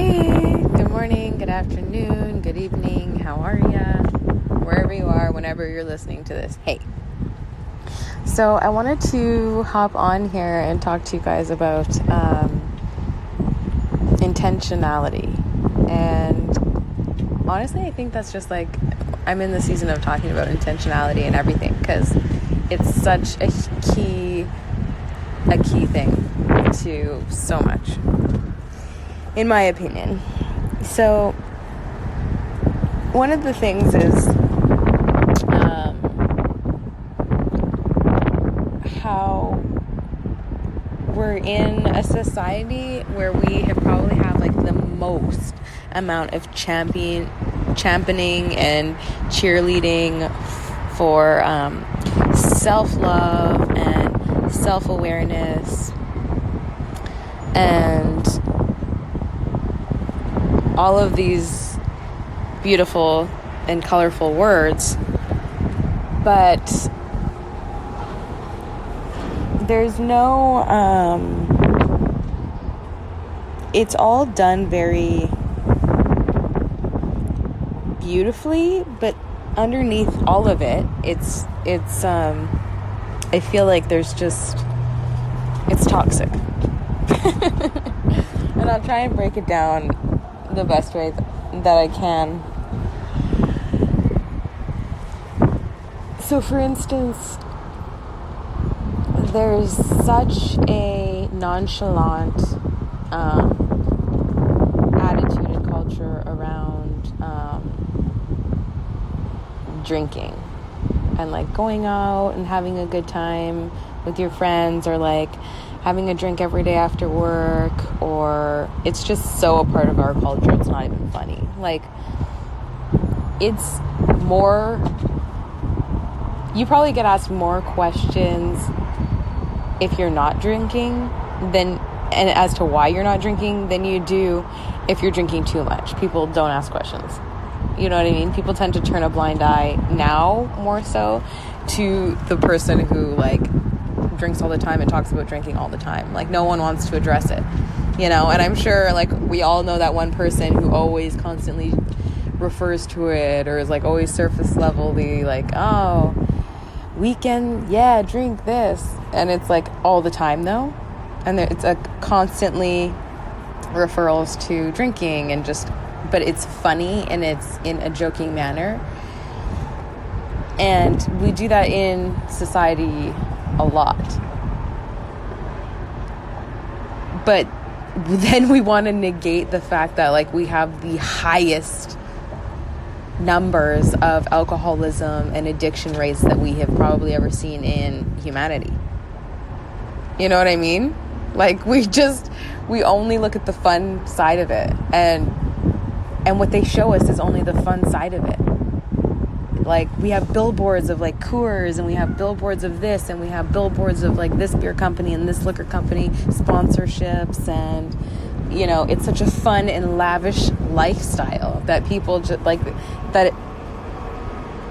Hey, good morning, good afternoon, good evening, how are ya? Wherever you are, whenever you're listening to this. Hey. So I wanted to hop on here and talk to you guys about intentionality. And honestly, I think that's just like, I'm in the season of talking about intentionality and everything because it's such a key thing to so much, in my opinion. So one of the things is how we're in a society where we have probably have like the most amount of championing and cheerleading for self-love and self-awareness and all of these beautiful and colorful words, but there's no it's all done very beautifully, but underneath all of it, it's I feel like there's just, it's toxic. And I'll try and break it down the best way that I can. So for instance, there's such a nonchalant attitude and culture around drinking and like going out and having a good time with your friends, or like having a drink every day after work, or it's just so a part of our culture, it's not even funny. Like, it's more, you probably get asked more questions if you're not drinking and as to why you're not drinking than you do if you're drinking too much. People don't ask questions. You know what I mean? People tend to turn a blind eye now more so to the person who like drinks all the time and talks about drinking all the time. Like, no one wants to address it, you know? And I'm sure like we all know that one person who always constantly refers to it, or is like always surface levelly like, oh, weekend, yeah, drink this. And it's like all the time though. And it's a constantly referrals to drinking and just, but it's funny and it's in a joking manner. And we do that in society a lot. But then we want to negate the fact that like we have the highest numbers of alcoholism and addiction rates that we have probably ever seen in humanity. You know what I mean? Like, we only look at the fun side of it, and what they show us is only the fun side of it. Like, we have billboards of like Coors, and we have billboards of this, and we have billboards of like this beer company and this liquor company sponsorships, and you know, it's such a fun and lavish lifestyle that people just like, that it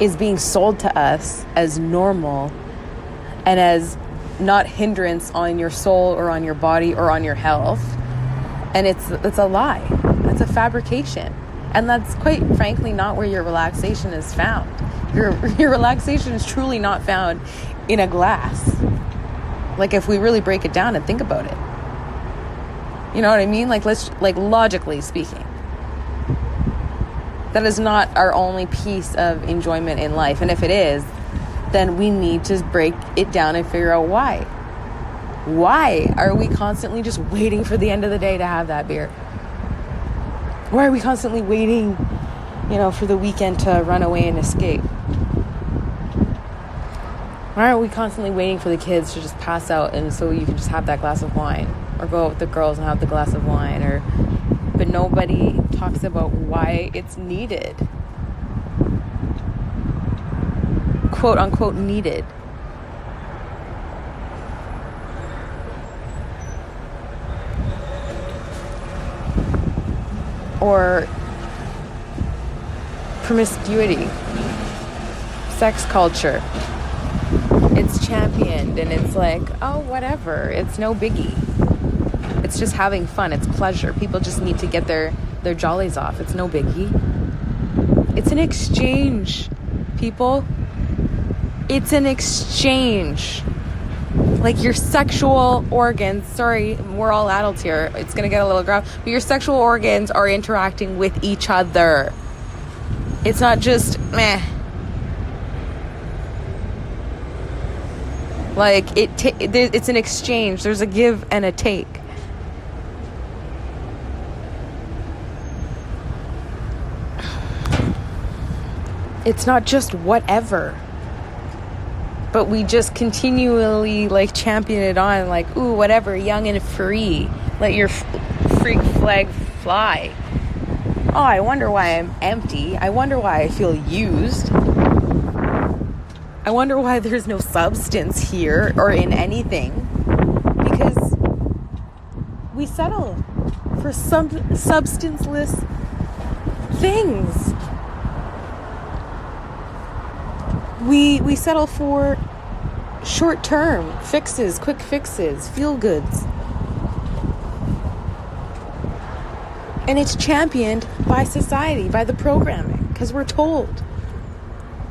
is being sold to us as normal and as not hindrance on your soul or on your body or on your health. And it's a lie. It's a fabrication. And that's quite frankly not where your relaxation is found. Your relaxation is truly not found in a glass. Like, if we really break it down and think about it. You know what I mean? Like, logically speaking. That is not our only piece of enjoyment in life. And if it is, then we need to break it down and figure out why. Why are we constantly just waiting for the end of the day to have that beer? Why are we constantly waiting, you know, for the weekend to run away and escape? Why are we constantly waiting for the kids to just pass out and so you can just have that glass of wine, or go out with the girls and have the glass of wine, but nobody talks about why it's needed. Quote unquote needed. Or promiscuity, sex culture. It's championed and it's like, oh, whatever, it's no biggie. It's just having fun. It's pleasure. People just need to get their jollies off. It's no biggie. It's an exchange, people. It's an exchange. Like your sexual organs, sorry, we're all adults here. It's going to get a little graphic. But your sexual organs are interacting with each other. It's not just meh. Like it's an exchange. There's a give and a take. It's not just whatever. But we just continually like champion it on, like, ooh, whatever, young and free. Let your freak flag fly. Oh, I wonder why I'm empty. I wonder why I feel used. I wonder why there's no substance here or in anything. Because we settle for some substanceless things. We settle for short-term fixes, quick fixes, feel-goods. And it's championed by society, by the programming, because we're told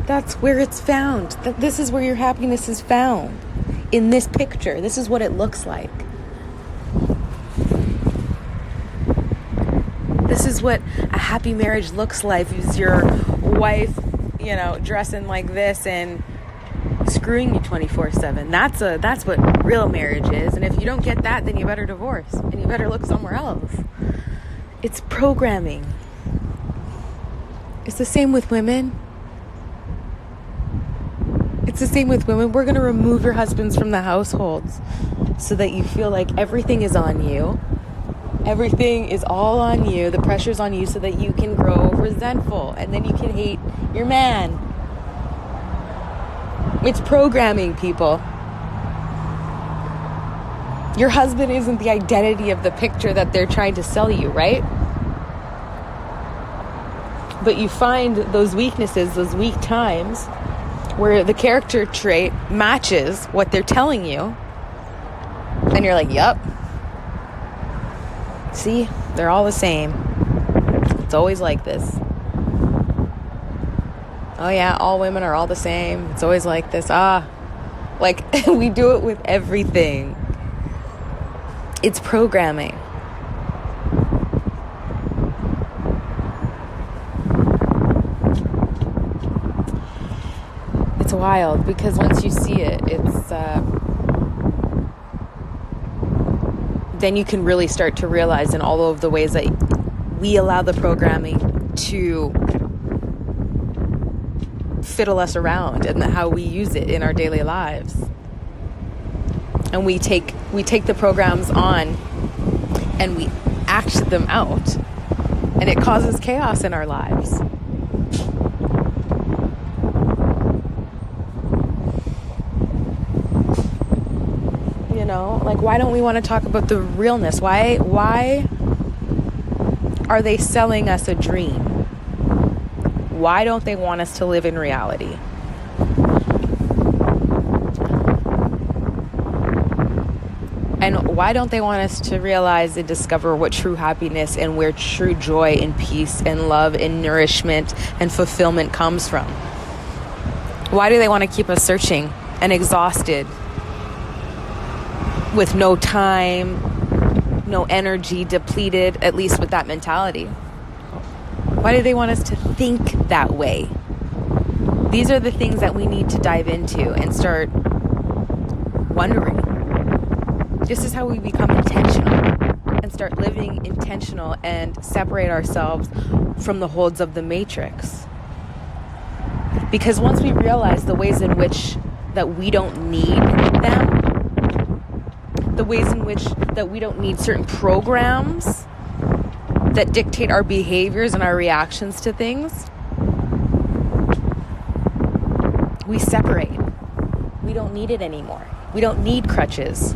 that's where it's found. That this is where your happiness is found. In this picture, this is what it looks like. This is what a happy marriage looks like. Is your wife, dressing like this and screwing you 24/7. That's what real marriage is. And if you don't get that, then you better divorce and you better look somewhere else. It's programming. It's the same with women. It's the same with women. We're going to remove your husbands from the households so that you feel like everything is on you. Everything is all on you. The pressure's on you so that you can grow resentful and then you can hate your man. It's programming, people. Your husband isn't the identity of the picture that they're trying to sell you, right? But you find those weaknesses, those weak times where the character trait matches what they're telling you. And you're like, yup. See, they're all the same. It's always like this. Oh yeah, all women are all the same. It's always like this. Like we do it with everything. It's programming. It's wild because once you see it, it's then you can really start to realize in all of the ways that we allow the programming to fiddle us around and how we use it in our daily lives. And we take the programs on and we act them out, and it causes chaos in our lives. Like, why don't we want to talk about the realness? Why are they selling us a dream? Why don't they want us to live in reality? And why don't they want us to realize and discover what true happiness and where true joy and peace and love and nourishment and fulfillment comes from? Why do they want to keep us searching and exhausted with no time, no energy, depleted, at least with that mentality? Why do they want us to think that way? These are the things that we need to dive into and start wondering. This is how we become intentional and start living intentional and separate ourselves from the holds of the matrix. Because once we realize the ways in which that we don't need them, the ways in which that we don't need certain programs that dictate our behaviors and our reactions to things, we separate. We don't need it anymore. We don't need crutches.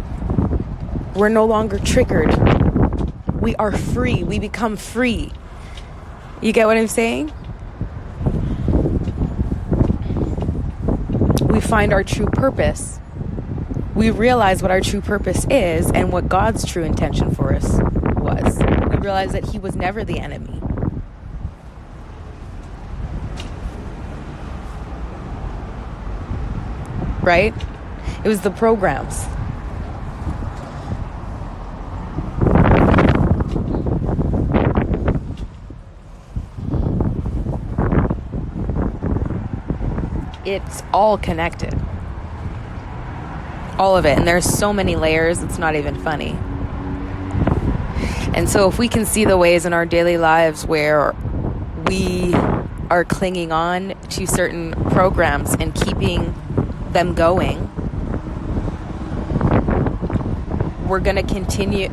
We're no longer triggered. We are free. We become free. You get what I'm saying? We find our true purpose. we realize what our true purpose is and what God's true intention for us was. We realize that he was never the enemy. Right? It was the programs. It's all connected. All of it. And there's so many layers, it's not even funny. And so if we can see the ways in our daily lives where we are clinging on to certain programs and keeping them going, we're going to continue,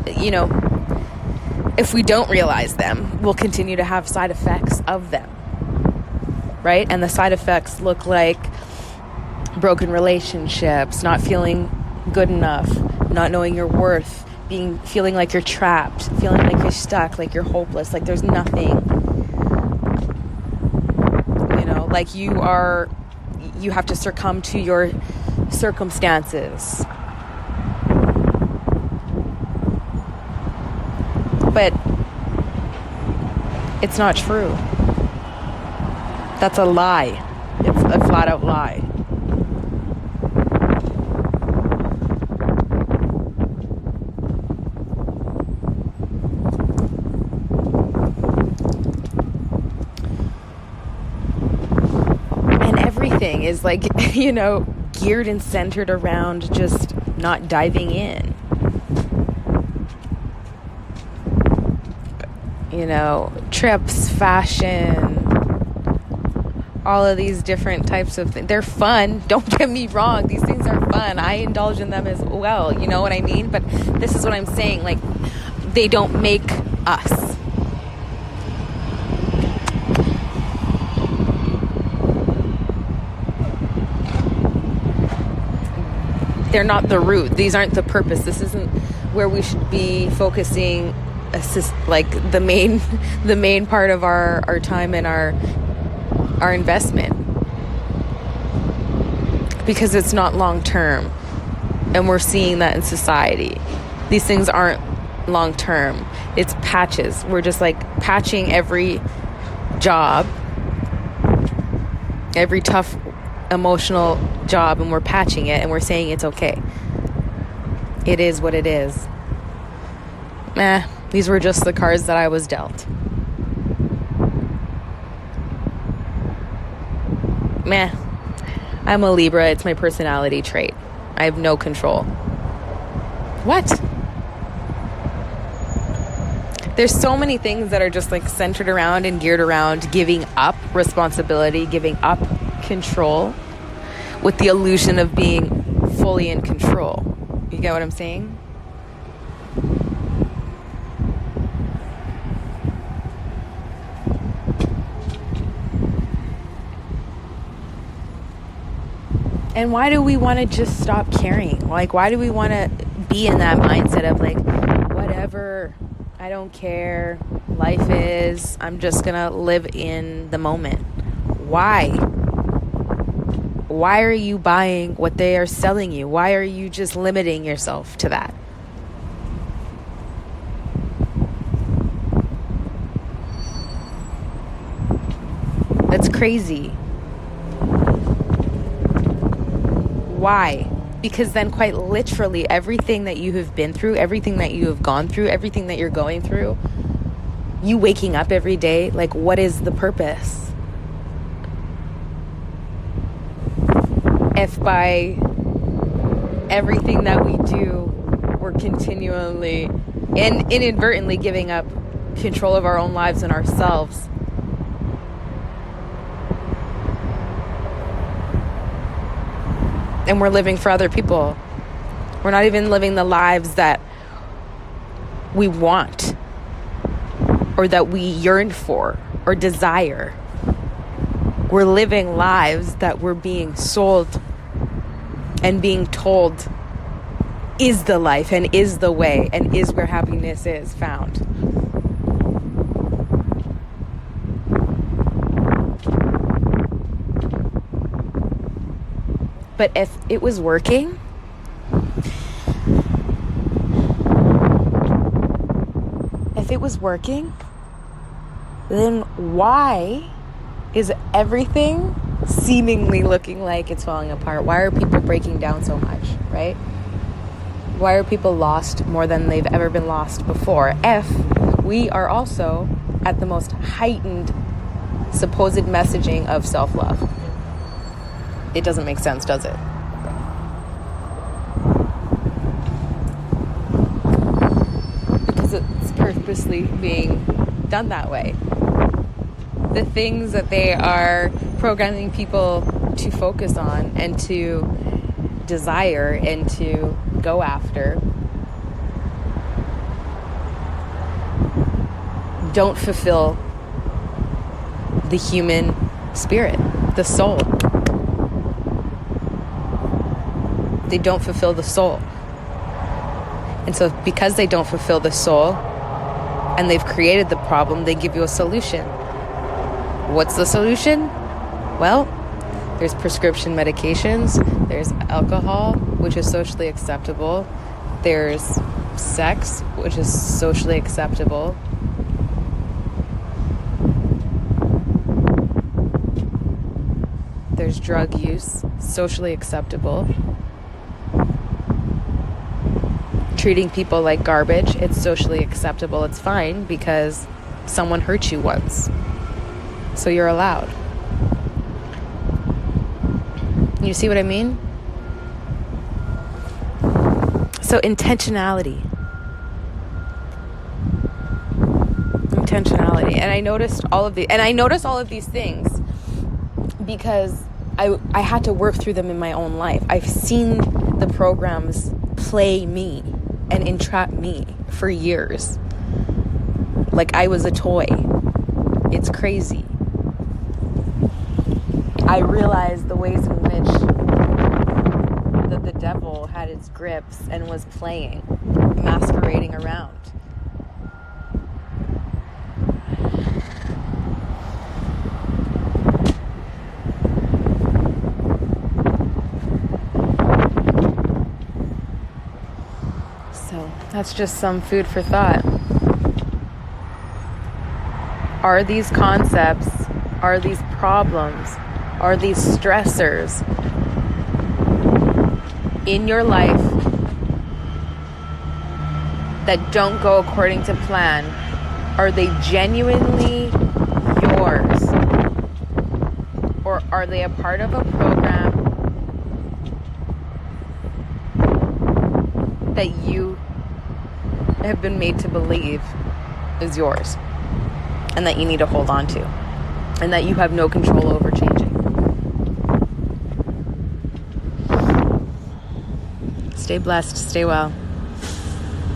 if we don't realize them, we'll continue to have side effects of them. Right? And the side effects look like broken relationships, not feeling good enough, not knowing your worth, feeling like you're trapped, feeling like you're stuck, like you're hopeless, like there's nothing. Like you have to succumb to your circumstances. But it's not true. That's a lie. It's a flat out lie. And everything is like, geared and centered around just not diving in. Trips, fashion, all of these different types of things. They're fun. Don't get me wrong. These things are fun. I indulge in them as well. You know what I mean? But this is what I'm saying. Like, they don't make us. They're not the root. These aren't the purpose. This isn't where we should be focusing the main part of our time and our investment, because it's not long term, and we're seeing that in society. These things aren't long term. It's patches. We're just like patching every job, every tough emotional job, and we're patching it and we're saying it's okay. It is what it is. These were just the cards that I was dealt. I'm a Libra. It's my personality trait. I have no control. What? There's so many things that are just like centered around and geared around giving up responsibility, giving up control, with the illusion of being fully in control. You get what I'm saying? And why do we want to just stop caring? Like, why do we want to be in that mindset of like, whatever, I don't care, life is, I'm just going to live in the moment? Why? Why are you buying what they are selling you? Why are you just limiting yourself to that? That's crazy. Why? Because then quite literally everything that you have been through, everything that you have gone through, everything that you're going through, you waking up every day, like, what is the purpose? If by everything that we do, we're continually and inadvertently giving up control of our own lives and ourselves, and we're living for other people. We're not even living the lives that we want or that we yearn for or desire. We're living lives that we're being sold and being told is the life and is the way and is where happiness is found. But if it was working, it was working, then why is everything seemingly looking like it's falling apart? Why are people breaking down so much, right? Why are people lost more than they've ever been lost before? If we are also at the most heightened supposed messaging of self-love. It doesn't make sense, does it? Because it's purposely being done that way. The things that they are programming people to focus on and to desire and to go after don't fulfill the human spirit, the soul. They don't fulfill the soul. And so because they don't fulfill the soul and they've created the problem, they give you a solution. What's the solution? Well, there's prescription medications, there's alcohol, which is socially acceptable, there's sex, which is socially acceptable, there's drug use, socially acceptable, treating people like garbage, it's socially acceptable, it's fine because someone hurt you once, so you're allowed. You see what I mean? So intentionality. And I noticed all of these things because I had to work through them in my own life. I've seen the programs play me and entrap me for years. Like I was a toy. It's crazy. I realized the ways in which that the devil had its grips and was playing, masquerading around. So that's just some food for thought. Are these concepts, are these problems, are these stressors in your life that don't go according to plan, are they genuinely yours? Or are they a part of a program that you have been made to believe is yours and that you need to hold on to and that you have no control over changing? Stay blessed, stay well.